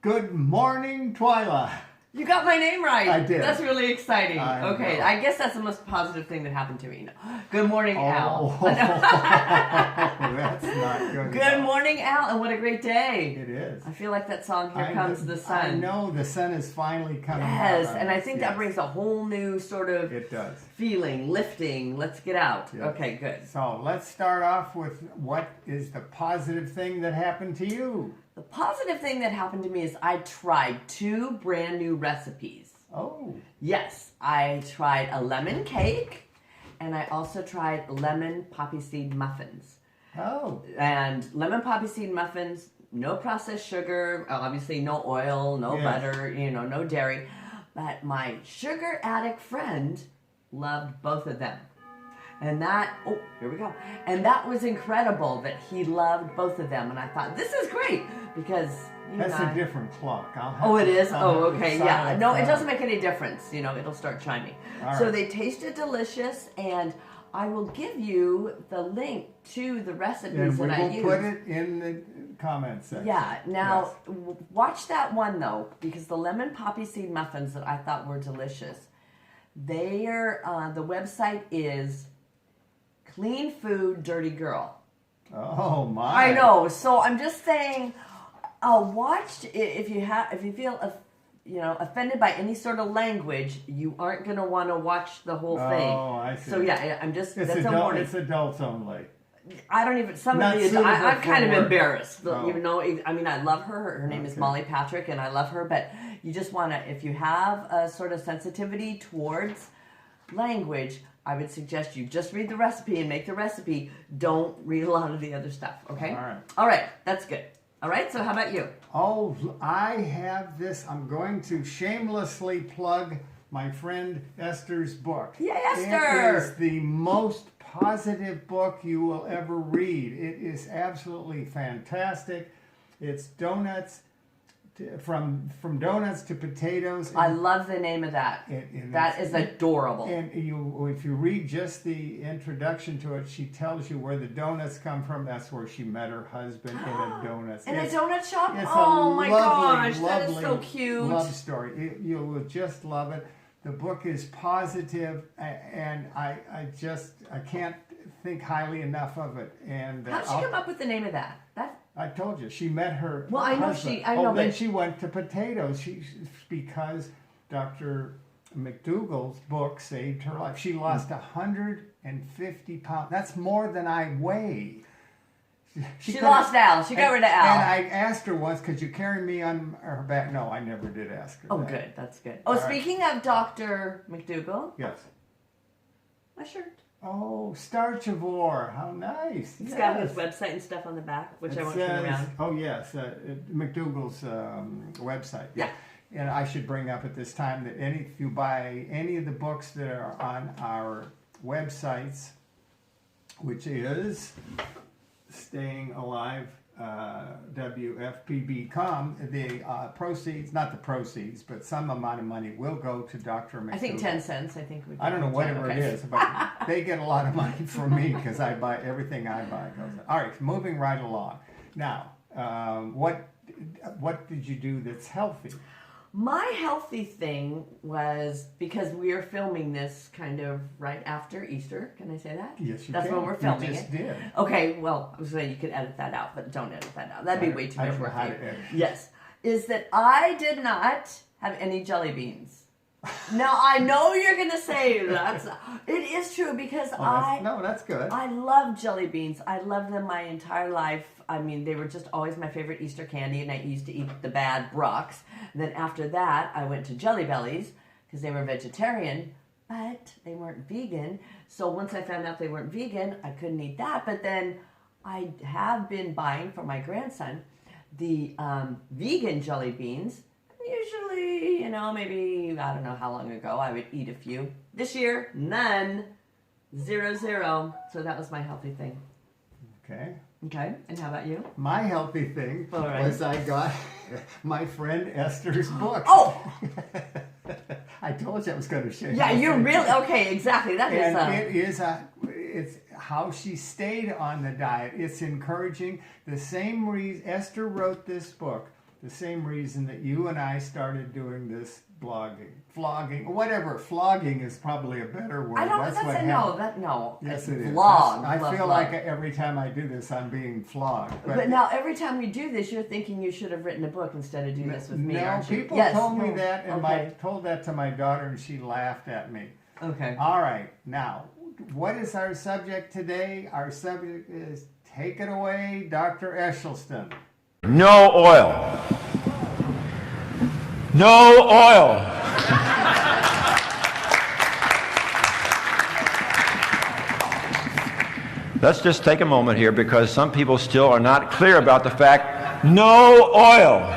Good morning, Twyla. You got my name right. I did. That's really exciting. Okay, I guess that's the most positive thing that happened to me. Good morning, Al. That's not good. Good morning, Al, and what a great day. It is. I feel like that song, Here Comes the Sun. I know, the sun is finally coming out. Yes, and I think that brings a whole new sort of feeling, lifting. Let's get out. Yes. Okay, good. So let's start off with what is the positive thing that happened to you? The positive thing that happened to me is I tried 2 brand new recipes. Oh. Yes, I tried a lemon cake, and I also tried lemon poppy seed muffins. Oh. And lemon poppy seed muffins, no processed sugar, obviously no oil, no butter, no dairy. But my sugar addict friend loved both of them. And that, here we go. And that was incredible that he loved both of them. And I thought, this is great because, that's a different clock. It is? Okay, yeah. No, it doesn't make any difference. It'll start chiming. So they tasted delicious, and I will give you the link to the recipes that I used. And we will put it in the comments section. Yeah. Now, watch that one, though, because the lemon poppy seed muffins that I thought were delicious, the website is Clean Food, Dirty Girl. Oh my! I know. So I'm just saying, watch if you feel offended by any sort of language, you aren't going to want to watch the whole thing. Oh, I see. So yeah, I'm just it's it's adults only. I don't even. Some of these, I'm kind of embarrassed. Even though, I mean, I love her. Her name is Molly Patrick, and I love her. But you just want to, if you have a sort of sensitivity towards language, I would suggest you just read the recipe and make the recipe. Don't read a lot of the other stuff, okay? All right, that's good. All right, so how about you? Oh, I have this. I'm going to shamelessly plug my friend Eshter's book. Yay, Eshter! It is the most positive book you will ever read. It is absolutely fantastic. It's donuts. From donuts to potatoes. I love the name of that. That is adorable. And if you read just the introduction to it, she tells you where the donuts come from. That's where she met her husband in a donut. In a donut shop? It's oh my gosh, lovely, that is so cute. Love story. You will just love it. The book is positive, and I can't think highly enough of it. And how'd she come up with the name of that? I told you, she met her Well, I know husband. I know, then but she went to potatoes. Because Dr. McDougall's book saved her life. She lost 150 pounds. That's more than I weigh. She lost Al. She got rid of Al. And I asked her once, could you carry me on her back? No, I never did ask her that. Good. That's good. Oh, speaking of Dr. McDougall. Yes. My shirt. Oh, Starchivore. How nice. It's got his website and stuff on the back, which I won't turn around. Oh, yes. McDougall's website. Yeah. And I should bring up at this time that if you buy any of the books that are on our websites, which is Staying Alive, WFPB.com, the proceeds, not the proceeds, but some amount of money will go to Dr. McDougall. I think 10 cents. I think I don't know whatever it is, but they get a lot of money from me because I buy everything I buy goes. All right, moving right along. Now, what did you do that's healthy? My healthy thing was, because we are filming this kind of right after Easter. Can I say that? Yes, you That's can. when we're filming you just it. Did. Okay, well, I was saying you could edit that out, but don't edit that out. That'd be way too much work. I don't know how to edit. Yes. Is that I did not have any jelly beans. Now, I know you're going to say it is true because that's good. I love jelly beans. I loved them my entire life. I mean, they were just always my favorite Easter candy, and I used to eat the bad Brocks. Then after that, I went to Jelly Bellies because they were vegetarian, but they weren't vegan. So once I found out they weren't vegan, I couldn't eat that. But then I have been buying for my grandson the vegan jelly beans. Usually, maybe, I don't know how long ago, I would eat a few. This year, none. 0. So that was my healthy thing. Okay. Okay, and how about you? My healthy thing was I got my friend Eshter's book. Oh! I told you I was going to share. Yeah, you're really, okay, exactly. It's how she stayed on the diet. It's encouraging. The same reason Eshter wrote this book the same reason that you and I started doing this vlogging, whatever. Flogging is probably a better word. I don't. That's That's what a happened. no. That no. Yes, it is. Vlog. I feel like every time I do this, I'm being flogged. But now, every time you do this, you're thinking you should have written a book instead of doing this with me, aren't you? People told me that, and I told that to my daughter, and she laughed at me. Okay. All right. Now, what is our subject today? Our subject is, take it away, Dr. Esselstyn. No oil. No oil. Let's just take a moment here because some people still are not clear about the fact, no oil.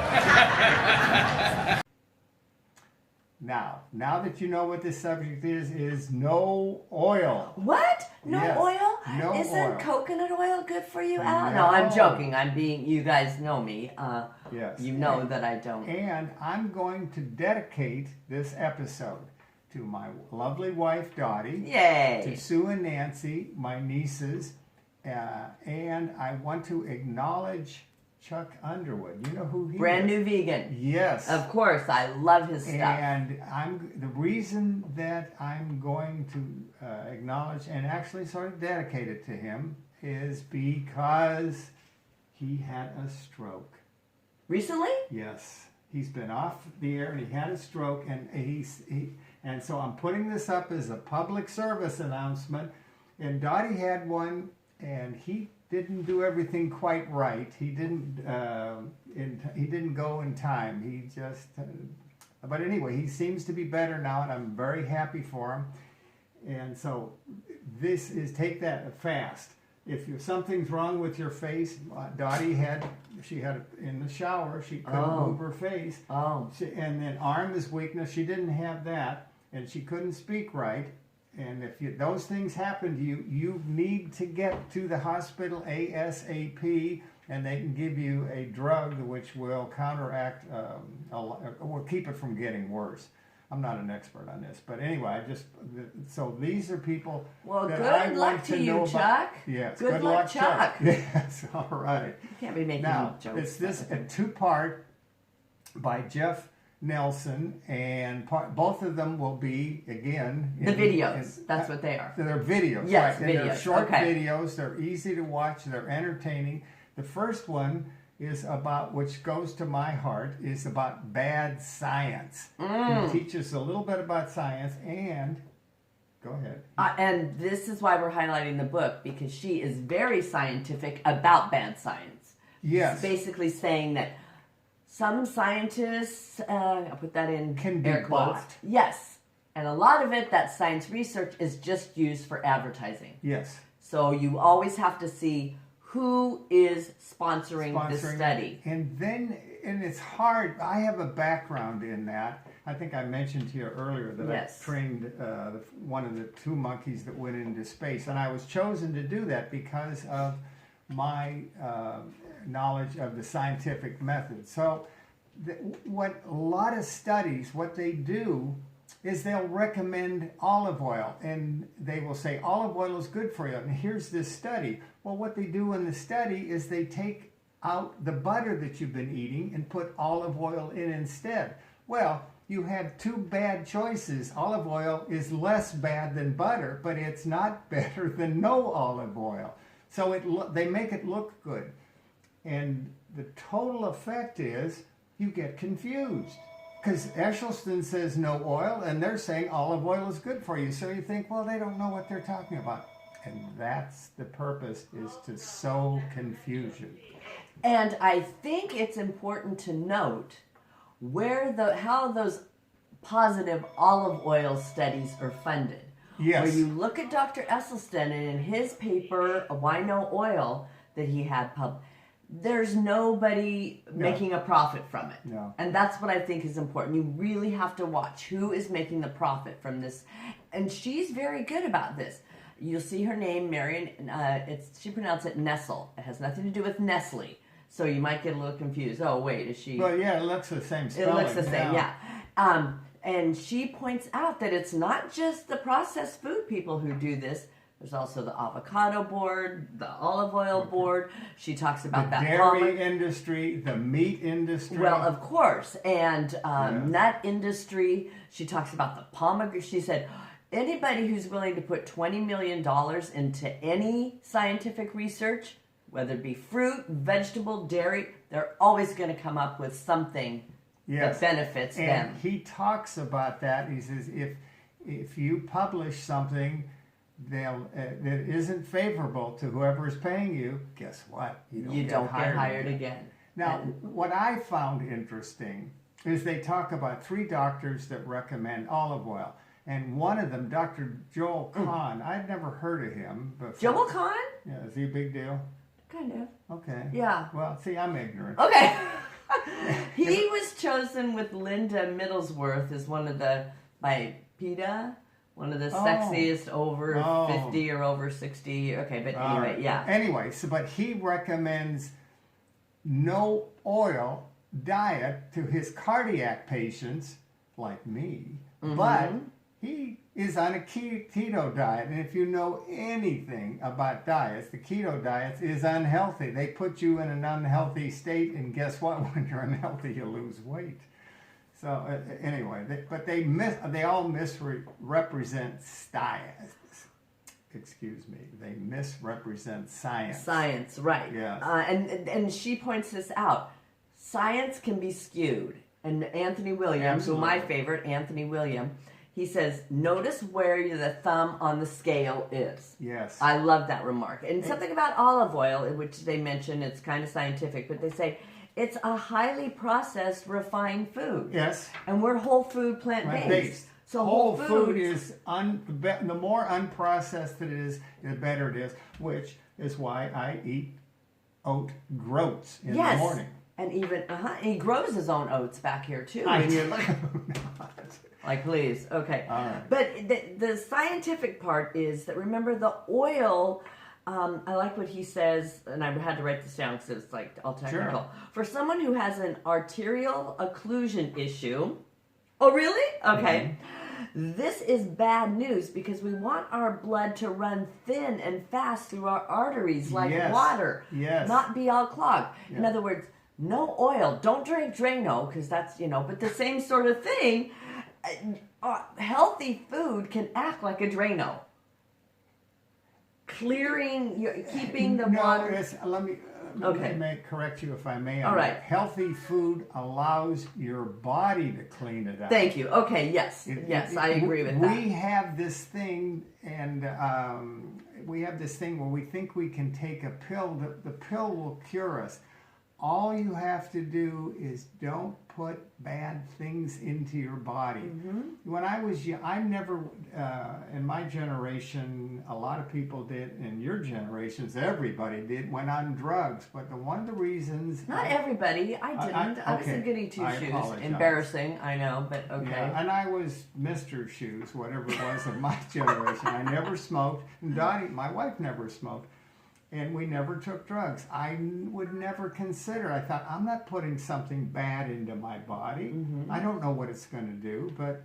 Now that you know what this subject is no oil. What? No Yes. oil? No Isn't oil. coconut oil good for you, Al? No. No, I'm joking. You guys know me. Yes. You know that I don't. And I'm going to dedicate this episode to my lovely wife, Dottie. Yay. To Sue and Nancy, my nieces. And I want to acknowledge Chuck Underwood. You know who he Brand is? new vegan. Yes. Of course. I love his stuff. And the reason that I'm going to acknowledge and actually sort of dedicate it to him is because he had a stroke. Recently? Yes. He's been off the air and he had a stroke, and and so I'm putting this up as a public service announcement. And Dottie had one, and he didn't do everything quite right. He didn't go in time. He just but anyway, he seems to be better now, and I'm very happy for him. And so this is, take that fast. If something's wrong with your face, Dottie had in the shower, she couldn't move her face. Oh. And then arm is weakness, she didn't have that, and she couldn't speak right. And if those things happen to you, you need to get to the hospital ASAP, and they can give you a drug which will counteract, will keep it from getting worse. I'm not an expert on this, but anyway, so these are people. Well, that good I luck want to know you, about. Chuck. Yes, Good luck, Chuck. Yes, all right. You can't be making Now, jokes. it's this a two-part by Jeff Nelson, and both of them will be, again... The videos. That's what they are. They're videos, yes, right. And videos. they're short okay. videos. They're easy to watch. They're entertaining. The first one is about, which goes to my heart, is about bad science. It teaches a little bit about science, and... Go ahead. And this is why we're highlighting the book, because she is very scientific about bad science. Yes. She's basically saying that some scientists, I'll put that in Can be air quotes. bought. Yes. And a lot of it, that science research, is just used for advertising. Yes. So you always have to see who is sponsoring this study. And it's hard. I have a background in that. I think I mentioned to you earlier that Yes. I trained one of the two monkeys that went into space. And I was chosen to do that because of my knowledge of the scientific method. So what a lot of studies, what they do is they'll recommend olive oil, and they will say olive oil is good for you. And here's this study. Well, what they do in the study is they take out the butter that you've been eating and put olive oil in instead. Well, you have two bad choices. Olive oil is less bad than butter, but it's not better than no olive oil. So they make it look good. And the total effect is you get confused. Because Esselstyn says no oil, and they're saying olive oil is good for you. So you think, well, they don't know what they're talking about. And that's the purpose, is to sow confusion. And I think it's important to note how those positive olive oil studies are funded. Yes. Where you look at Dr. Esselstyn, and in his paper, Why No Oil, that he had there's nobody making a profit from it. No. And that's what I think is important. You really have to watch who is making the profit from this. And she's very good about this. You'll see her name, Marion. She pronounced it Nestle. It has nothing to do with Nestle. So you might get a little confused. Oh, wait, is she... Well, yeah, it looks the same spelling. It looks the same, yeah. And she points out that it's not just the processed food people who do this. There's also the avocado board, the olive oil board. She talks about the that dairy industry, the meat industry. Well, of course, and nut industry. She talks about the pomegranate. She said, anybody who's willing to put $20 million into any scientific research, whether it be fruit, vegetable, dairy, they're always going to come up with something that benefits them. And he talks about that. He says, if you publish something that isn't favorable to whoever is paying you, guess what? You don't get hired again. Now, what I found interesting is they talk about 3 doctors that recommend olive oil. And one of them, Dr. Joel Kahn, I'd never heard of him before. Joel Kahn? Yeah, is he a big deal? Kind of. Okay. Yeah. Well, see, I'm ignorant. Okay. He was chosen with Linda Middlesworth as one of the, by PETA, one of the sexiest over 50 or over 60. Okay, but anyway, yeah. Anyway, but he recommends no oil diet to his cardiac patients, like me, but he is on a keto diet. And if you know anything about diets, the keto diet is unhealthy. They put you in an unhealthy state, and guess what? When you're unhealthy, you lose weight. So anyway, they all misrepresent science. Excuse me. They misrepresent science. Science, right. Yes. And she points this out. Science can be skewed. And Anthony Williams, who my favorite, Anthony Williams, he says, notice where the thumb on the scale is. Yes. I love that remark. And something about olive oil, which they mention, it's kind of scientific, but they say it's a highly processed, refined food. Yes. And we're whole food, plant-based. So whole food is, the more unprocessed it is, the better it is, which is why I eat oat groats in the morning. And even, he grows his own oats back here, too. I do. Like, please. Okay. All right. But the scientific part is that, remember, the oil, I like what he says, and I had to write this down because it's like all technical. Sure. For someone who has an arterial occlusion issue, oh, really? Okay. This is bad news because we want our blood to run thin and fast through our arteries like water, not be all clogged. Yeah. In other words, no oil. Don't drink Drano because that's, but the same sort of thing. Healthy food can act like a Drano. Keeping the water. Let me correct you if I may. All right. Healthy food allows your body to clean it out. Thank you. Okay. Yes. I agree with that. We have this thing, and where we think we can take a pill. The pill will cure us. All you have to do is don't put bad things into your body. When I was young, I never, in my generation, a lot of people did, in your generations, everybody did, went on drugs. But one of the reasons... Not everybody. I didn't. I was a goody two-shoes. Embarrassing, I know, but okay. Yeah, and I was Mr. Shoes, whatever it was of my generation. I never smoked. And Dottie, my wife, never smoked. And we never took drugs. I would never consider. I thought, I'm not putting something bad into my body. I don't know what it's going to do, but,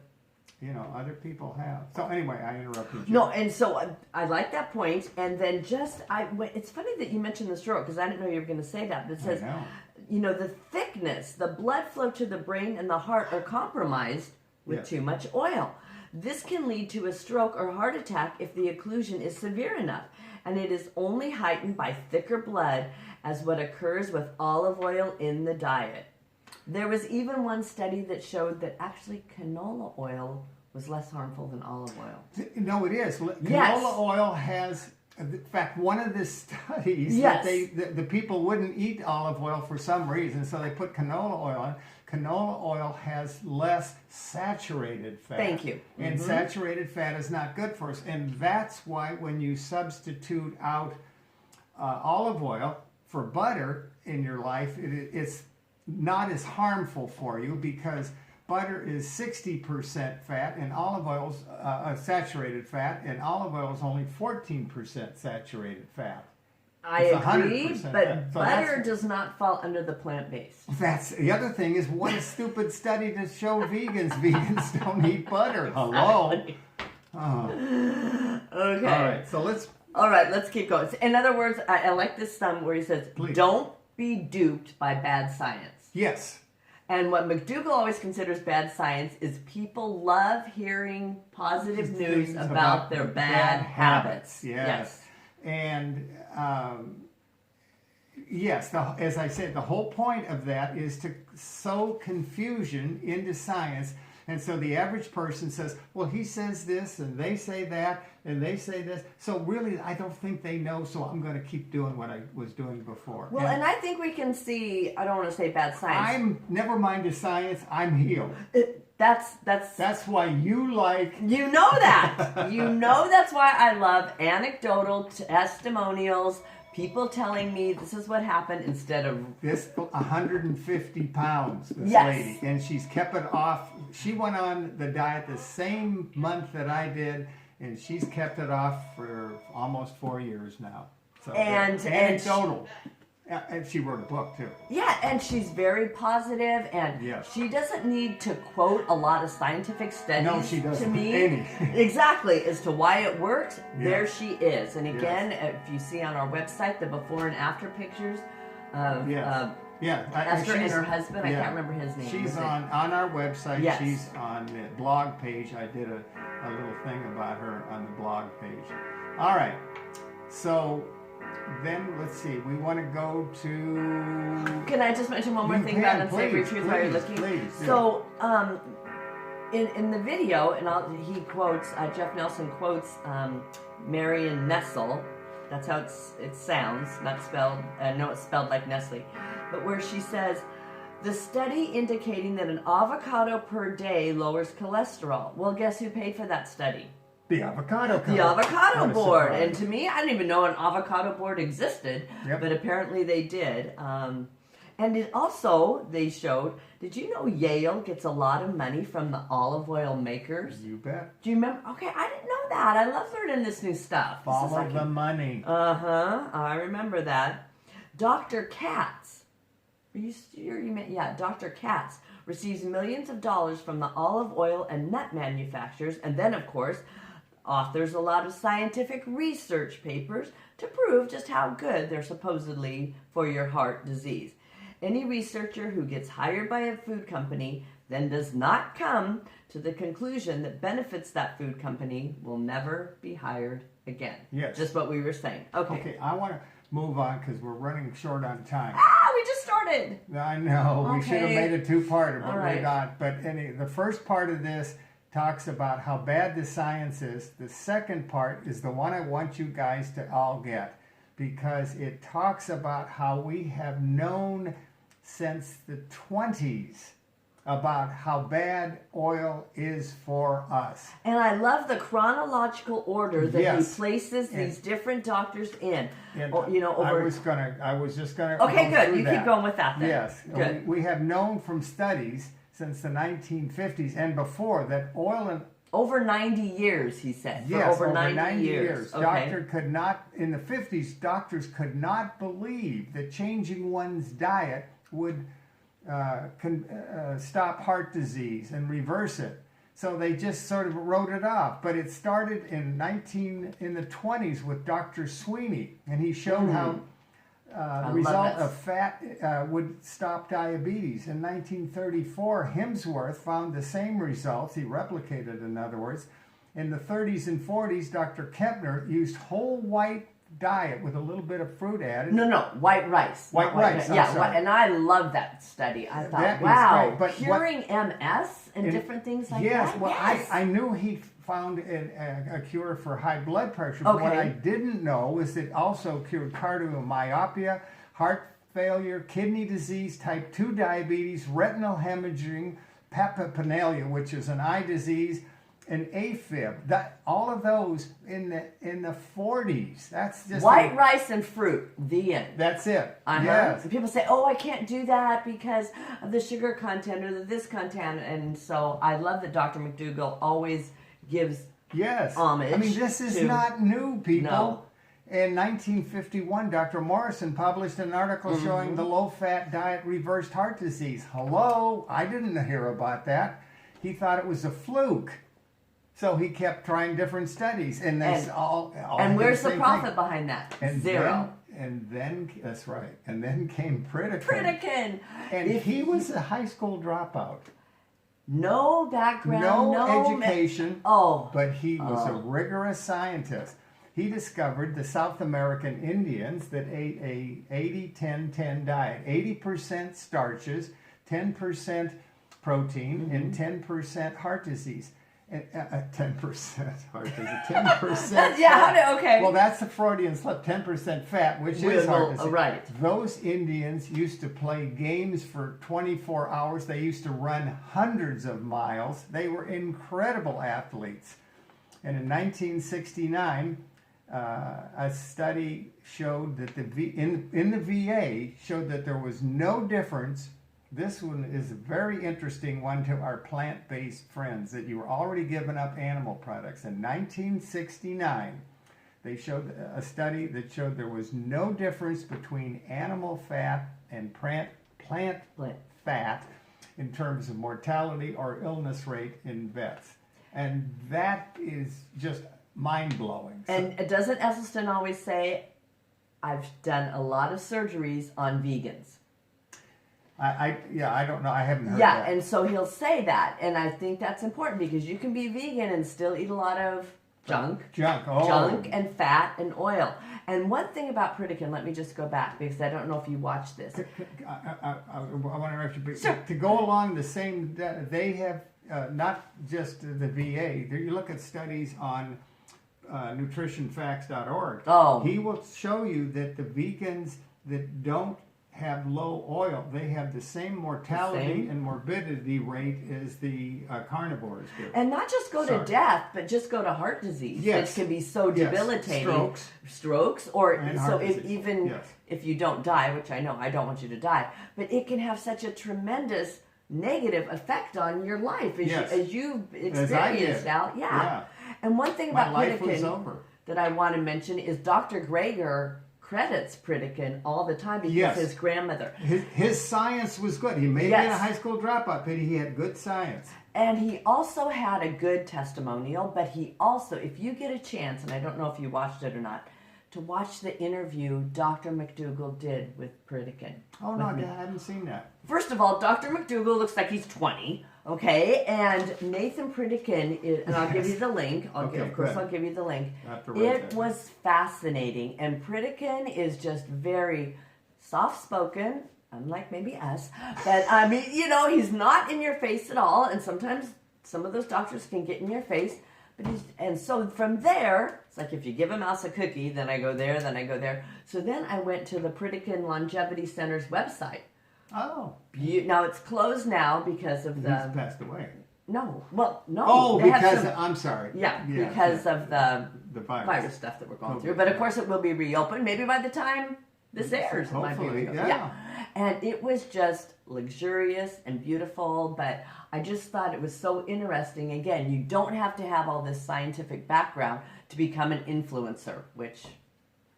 other people have. So anyway, I interrupted you. No, and so I like that point. And then it's funny that you mentioned the stroke, because I didn't know you were going to say that. But it says, the thickness, the blood flow to the brain and the heart are compromised with too much oil. This can lead to a stroke or heart attack if the occlusion is severe enough. And it is only heightened by thicker blood as what occurs with olive oil in the diet. There was even one study that showed that actually canola oil was less harmful than olive oil. No, it is. Canola oil has, in fact, one of the studies that the people wouldn't eat olive oil for some reason, so they put canola oil in. Canola oil has less saturated fat. Thank you. And saturated fat is not good for us. And that's why when you substitute out olive oil for butter in your life, it's not as harmful for you because butter is 60% fat and olive oil is saturated fat, and olive oil is only 14% saturated fat. I agree, but butter does not fall under the plant-based. That's the other thing is what a stupid study to show vegans. Vegans don't eat butter. Hello. Okay. Okay. All right. So let's. All right, let's keep going. In other words, I like this where he says, Please. don't be duped by bad science. Yes. And what McDougall always considers bad science is people love hearing positive news about their bad habits. Yes. And yes, as I said, the whole point of that is to sow confusion into science. And so the average person says, well, he says this, and they say that, and they say this. So really, I don't think they know, so I'm going to keep doing what I was doing before. Well, and I think we can see, I don't want to say bad science. Never mind the science, I'm healed. That's why you like... You know that. You know that's why I love anecdotal testimonials, people telling me this is what happened instead of... This 150 pounds, this yes. lady, and she's kept it off. She went on the diet the same month that I did, and she's kept it off for almost 4 years now. So anecdotal. And she wrote a book, too. Yeah, and she's very positive, and yes. she doesn't need to quote a lot of scientific studies no, she doesn't. to me. Any. Exactly, as to why it works, yes. there she is. And again, yes. if you see on our website the before and after pictures of yes. Eshter and her husband, I can't remember his name. She's on our website. Yes. She's on the blog page. I did a little thing about her on the blog page. All right, so... Then, let's see, we want to go to... Can I just mention one more thing about Unsavory Truth while you're looking? Please, so, in the video, and he quotes, Jeff Nelson quotes Marion Nestle. That's how it sounds, not spelled, no, it's spelled like Nestle. But where she says, the study indicating that an avocado per day lowers cholesterol. Well, guess who paid for that study? The avocado company. The avocado board. And to me, I didn't even know an avocado board existed, yep. but apparently they did. And it also, they showed, did you know Yale gets a lot of money from the olive oil makers? You bet. Do you remember? Okay, I didn't know that. I love learning this new stuff. Follow the money. I remember that. Dr. Katz. Are you sure you meant? Yeah, Dr. Katz receives millions of dollars from the olive oil and nut manufacturers, and then, of course, authors a lot of scientific research papers to prove just how good they're supposedly for your heart disease. Any researcher who gets hired by a food company then does not come to the conclusion that benefits that food company will never be hired again. Yes. Just what we were saying. Okay, I want to move on because we're running short on time. We just started. I know. Okay. We should have made a two-parter, but right. we're not. But the first part of this talks about how bad the science is. The second part is the one I want you guys to all get, because it talks about how we have known since the 20s about how bad oil is for us. And I love the chronological order that yes. he places these different doctors in. And over... I was just gonna Okay, go good. through You that. keep going with that then. Yes. Good. We have known from studies since the 1950s and before that oil and over 90 years, he said. Yes, for over 90 years. Okay. In the 50s, doctors could not believe that changing one's diet would stop heart disease and reverse it. So they just sort of wrote it off. But it started in the 20s with Dr. Sweeney, and he showed how the result of fat would stop diabetes. In 1934, Hemsworth found the same results. He replicated, in other words. In the 30s and 40s, Dr. Kempner used whole white diet with a little bit of fruit added. No, white rice. White rice, yeah, and I love that study. I thought, that wow, but curing MS and different things like that? Yes, well, yes. I knew he found a cure for high blood pressure, but what I didn't know is it also cured cardiomyopathy, heart failure, kidney disease, type 2 diabetes, retinal hemorrhaging, papinelia, which is an eye disease, and AFib. All of those in the 40s. That's just white rice and fruit. The end. That's it. Yes. And people say, "Oh, I can't do that because of the sugar content or this content." And so I love that Dr. McDougall always gives homage. I mean, this is not new, people. No. In 1951, Dr. Morrison published an article showing the low-fat diet reversed heart disease. Hello? I didn't hear about that. He thought it was a fluke. So he kept trying different studies, and they all and did where's the same profit thing. behind that? And Zero. Then that's right. And then came Pritikin. Pritikin. And he was a high school dropout. No background, No education. But he was a Oh. rigorous scientist. He discovered the South American Indians that ate a 80-10-10 diet. 80% starches, 10% protein, and 10% heart disease. 10% heart disease, 10% Yeah, okay. Well, that's the Freudian slip, 10% fat, which is heart disease. Right. Those Indians used to play games for 24 hours. They used to run hundreds of miles. They were incredible athletes. And in 1969, a study showed that in the VA showed that there was no difference. This one is a very interesting one to our plant-based friends, that you were already giving up animal products. In 1969, they showed a study that showed there was no difference between animal fat and plant fat in terms of mortality or illness rate in vets. And that is just mind-blowing. And doesn't Esselstyn always say, I've done a lot of surgeries on vegans? I don't know. I haven't heard that. Yeah, and so he'll say that. And I think that's important because you can be vegan and still eat a lot of junk. Junk and fat and oil. And one thing about Pritikin, let me just go back because I don't know if you watched this. I want to interrupt you, but Sure. to go along the same, they have not just the VA. You look at studies on nutritionfacts.org. Oh. He will show you that the vegans that don't have low oil, they have the same mortality and morbidity rate as the carnivores do. And not just go to death, but just go to heart disease. Yes. It can be so debilitating. Strokes. Or And so heart if disease. if you don't die, which I know I don't want you to die, but it can have such a tremendous negative effect on your life as you've experienced out. Yeah. And one thing about Pritikin that I want to mention is Dr. Greger credits Pritikin all the time because his grandmother. His science was good. He may have been a high school dropout, but he had good science. And he also had a good testimonial, but he also, if you get a chance, and I don't know if you watched it or not, to watch the interview Dr. McDougall did with Pritikin. Oh, no, I haven't seen that. First of all, Dr. McDougall looks like he's 20, okay? And Nathan Pritikin, and I'll give you the link. I'll give you the link. It was fascinating. And Pritikin is just very soft-spoken, unlike maybe us. But, I mean, he's not in your face at all. And sometimes some of those doctors can get in your face. And so from there, it's like if you give a mouse a cookie, then I go there, then I go there. So then I went to the Pritikin Longevity Center's website. Oh. Now it's closed now because of the... He's passed away. No. Well, no. Oh, because... I'm sorry. Yeah, because of the virus stuff that we're going through. But of course it will be reopened. Maybe by the time this airs, it might be reopened. Yeah. And it was just luxurious and beautiful, but I just thought it was so interesting. Again, you don't have to have all this scientific background to become an influencer, which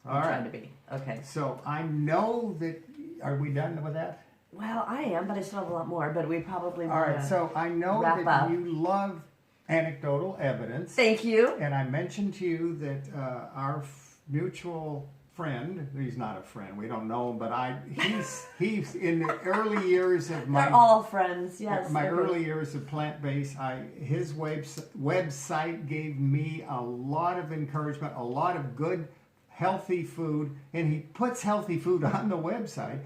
I'm trying to be. Okay. So I know that... Are we done with that? Well, I am, but I still have a lot more, but we probably All right, so I know that you love anecdotal evidence. Thank you. And I mentioned to you that our mutual friend, he's not a friend, we don't know him, but he's in the early years of my... They're all friends, yes. My early years of plant-based, his website gave me a lot of encouragement, a lot of good, healthy food, and he puts healthy food on the website.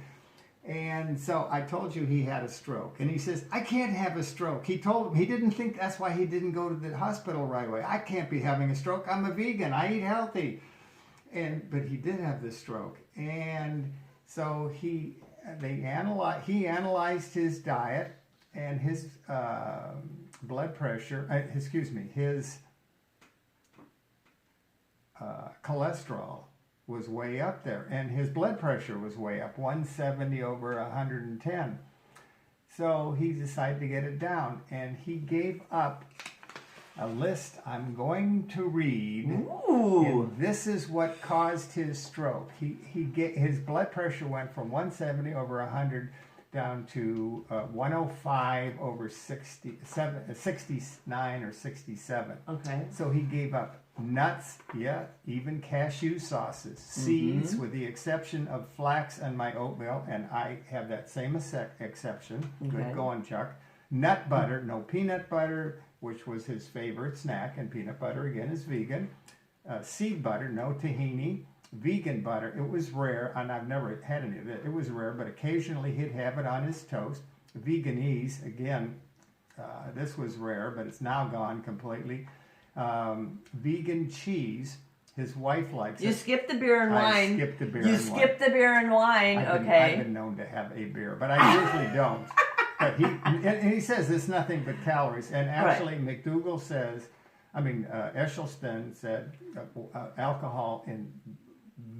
And so I told you he had a stroke, and he says, I can't have a stroke. He didn't think that's why he didn't go to the hospital right away. I can't be having a stroke. I'm a vegan. I eat healthy. But he did have this stroke. And so he analyzed his diet and his blood pressure, his cholesterol was way up there, and his blood pressure was way up, 170 over 110. So he decided to get it down, and he gave up a list I'm going to read. Ooh. And this is what caused his stroke. His blood pressure went from 170 over 100 down to 105 over 69 or 67. Okay. So he gave up nuts, even cashew sauces, seeds, with the exception of flax and my oatmeal, and I have that same exception. Okay. Good going, Chuck. Nut butter, no peanut butter, which was his favorite snack, and peanut butter again is vegan. Seed butter, no tahini. Vegan butter, it was rare, and I've never had any of it. It was rare, but occasionally he'd have it on his toast. Veganese, again, this was rare, but it's now gone completely. Vegan cheese, his wife likes it. You skipped the beer and wine. I skipped the beer and wine. You skipped the beer and wine, okay. I've been known to have a beer, but I usually don't. But he says there's nothing but calories. And actually, right. McDougall says, Eshter said alcohol in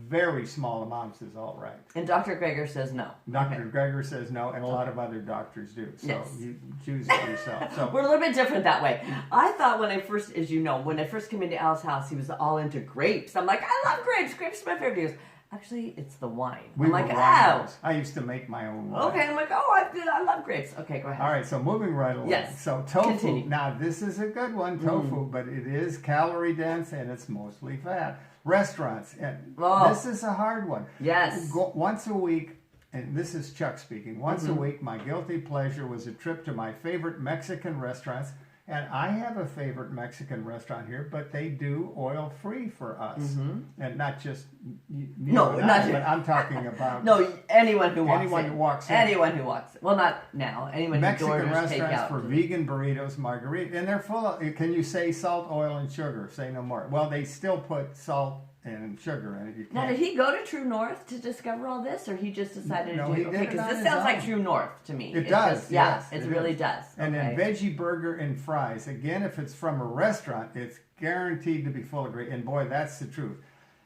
very small amounts is all right. And Dr. Greger says no. Dr. Greger says no, and a lot of other doctors do. So yes. You choose it yourself. So we're a little bit different that way. I thought when I first came into Al's house, he was all into grapes. I'm like, I love grapes. Grapes are my favorite. He goes, actually, it's the wine. I'm like, oh. I used to make my own wine. Okay, I'm like, I love grapes. Okay, go ahead. All right, so moving right along. Yes. So tofu. Continue. Now, this is a good one, tofu, but it is calorie dense and it's mostly fat. Restaurants, and this is a hard one. Yes. Once a week, and this is Chuck speaking, once a week, my guilty pleasure was a trip to my favorite Mexican restaurants. And I have a favorite Mexican restaurant here, but they do oil-free for us. And not just but I'm talking about... No, anyone who walks in. Anyone who walks in. Well, not now. Anyone Mexican who orders restaurants takeout. for vegan burritos, margarita, and they're full of... Can you say salt, oil, and sugar? Say no more. Well, they still put salt and sugar in it. Now, did he go to True North to discover all this, or he just decided to do it? Okay, because this sounds like True North to me. It does, yes. It really does. And then veggie burger and fries. Again, if it's from a restaurant, it's guaranteed to be full of great. And boy, that's the truth.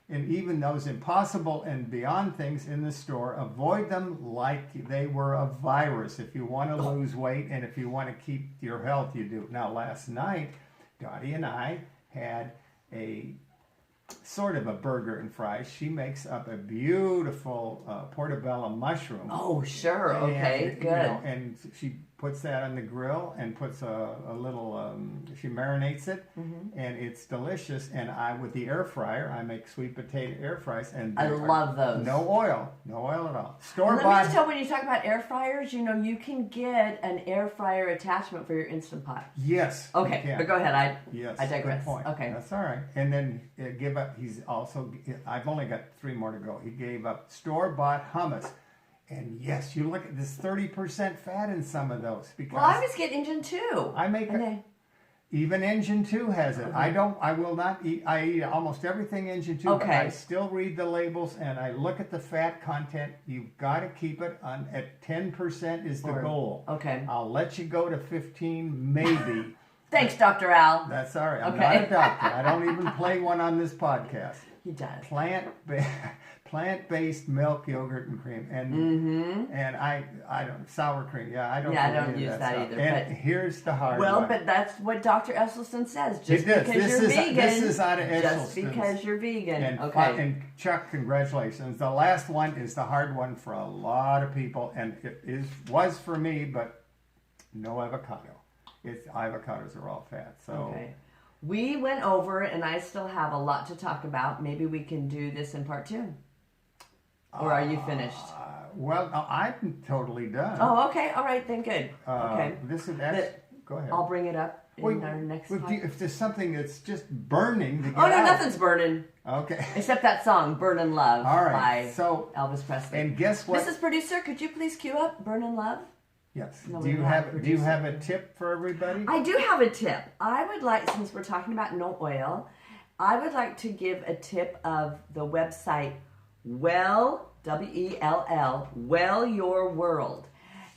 And even those impossible and beyond things in the store, avoid them like they were a virus. If you want to lose weight and if you want to keep your health, you do. Now, last night, Dottie and I had a sort of a burger and fries. She makes up a beautiful portobello mushroom. Oh, sure. Okay, good. And she puts that on the grill and puts a little, she marinates it, and it's delicious. And with the air fryer, I make sweet potato air fries. And I love those. No oil at all. Store-bought. Let me just tell, when you talk about air fryers, you can get an air fryer attachment for your Instant Pot. Yes. Okay, but go ahead. I Good digress. point. Okay. That's all right. And then I've only got 3 more to go. He gave up store-bought hummus. And yes, you look at this 30% fat in some of those. Because I always get Engine 2. Even Engine 2 has it. Okay. I will not eat. I eat almost everything Engine 2, but I still read the labels and I look at the fat content. You've got to keep it at 10% is the goal. Okay. I'll let you go to 15, maybe. Thanks, Dr. Al. That's all right. I'm not a doctor. I don't even play one on this podcast. He does. Plant-based milk, yogurt, and cream, and I don't sour cream. I don't use that either. And here's the hard one. Well, but that's what Dr. Esselstyn says. Just because you're vegan. This is out of Esselstyn. Just because you're vegan. And Chuck, congratulations. The last one is the hard one for a lot of people, and it was for me, but no avocado. Avocados are all fat. So. Okay. We went over, and I still have a lot to talk about. Maybe we can do this in part 2. Or are you finished? I'm totally done. Oh, okay. All right, then good. Okay. Go ahead. I'll bring it up in our next podcast. If there's something that's just burning to get nothing's burning. Okay. Except that song, Burnin' Love, by Elvis Presley. And guess what? Mrs. Producer, could you please cue up Burnin' Love? Yes. Do you have a tip for everybody? I do have a tip. I would like, since we're talking about no oil, I would like to give a tip of the website WELL, Well Your World.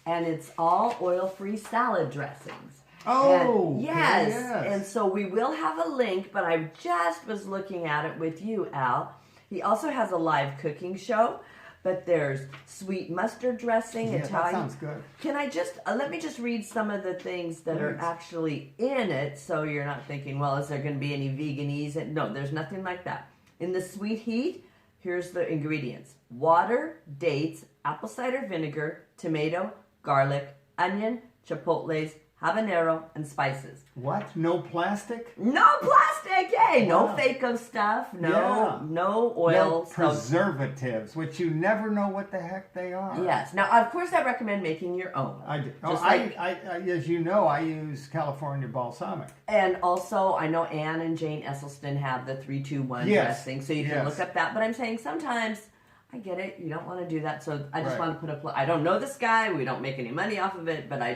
And it's all oil-free salad dressings. Oh, yes. And so we will have a link, but I just was looking at it with you, Al. He also has a live cooking show. But there's sweet mustard dressing, Italian. That sounds good. Can I let me just read some of the things that are actually in it, so you're not thinking, well, is there going to be any veganese? No, there's nothing like that. In the sweet heat, here's the ingredients: water, dates, apple cider vinegar, tomato, garlic, onion, chipotles, habanero, and spices. What? No plastic? No plastic, yay! No Wow. fake stuff, Yeah. no No oil. preservatives, which you never know what the heck they are. Yes. Now, of course, I recommend making your own. I do. Just I, as you know, I use California balsamic. And also, I know Anne and Jane Esselstyn have the 3-2-1 Yes. dressing, so you can Yes. look up that. But I'm saying sometimes, I get it, you don't want to do that, so I just Right. want to put I don't know this guy, we don't make any money off of it, but I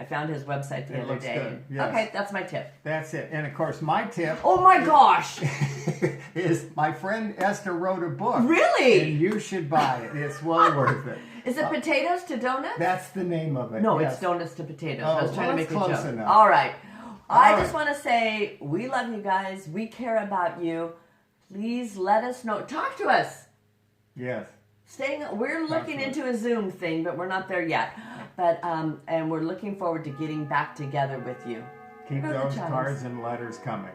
found his website the It other looks day. good, yes. Okay, that's my tip. That's it. And of course, my tip Oh my gosh! is my friend Eshter wrote a book. Really? And you should buy it. It's well worth it. Is it potatoes to donuts? That's the name of it. No, yes. it's donuts to potatoes. Oh, I was trying well, to make that's a close joke. enough. All right. All I right. just want to say we love you guys. We care about you. Please let us know. Talk to us. Yes. We're looking into a Zoom thing, but we're not there yet. But and we're looking forward to getting back together with you. Keep What are the those times? cards and letters coming.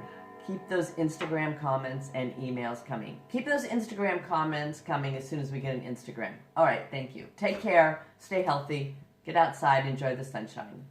Keep those Instagram comments and emails coming. Keep those Instagram comments coming as soon as we get an Instagram. All right, thank you. Take care. Stay healthy. Get outside. Enjoy the sunshine.